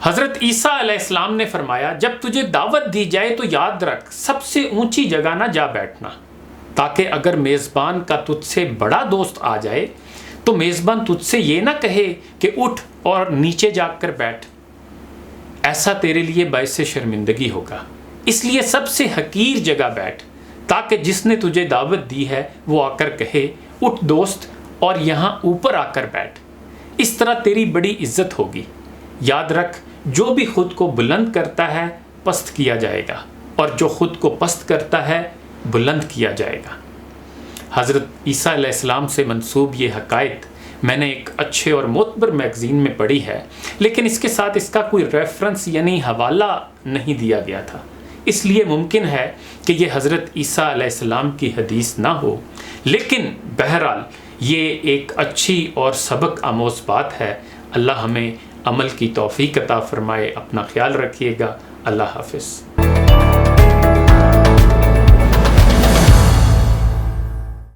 حضرت عیسیٰ علیہ السلام نے فرمایا جب تجھے دعوت دی جائے تو یاد رکھ سب سے اونچی جگہ نہ جا بیٹھنا، تاکہ اگر میزبان کا تجھ سے بڑا دوست آ جائے تو میزبان تجھ سے یہ نہ کہے کہ اٹھ اور نیچے جا کر بیٹھ، ایسا تیرے لیے باعث شرمندگی ہوگا، اس لیے سب سے حقیر جگہ بیٹھ، تاکہ جس نے تجھے دعوت دی ہے وہ آ کر کہے اٹھ دوست اور یہاں اوپر آ کر بیٹھ، اس طرح تیری بڑی عزت ہوگی۔ یاد رکھ جو بھی خود کو بلند کرتا ہے پست کیا جائے گا، اور جو خود کو پست کرتا ہے بلند کیا جائے گا۔ حضرت عیسیٰ علیہ السلام سے منسوب یہ حقائق میں نے ایک اچھے اور معتبر میگزین میں پڑھی ہے، لیکن اس کے ساتھ اس کا کوئی ریفرنس یعنی حوالہ نہیں دیا گیا تھا، اس لیے ممکن ہے کہ یہ حضرت عیسیٰ علیہ السلام کی حدیث نہ ہو، لیکن بہرحال یہ ایک اچھی اور سبق آموز بات ہے۔ اللہ ہمیں عمل کی توفیق عطا فرمائے۔ اپنا خیال رکھیے گا۔ اللہ حافظ۔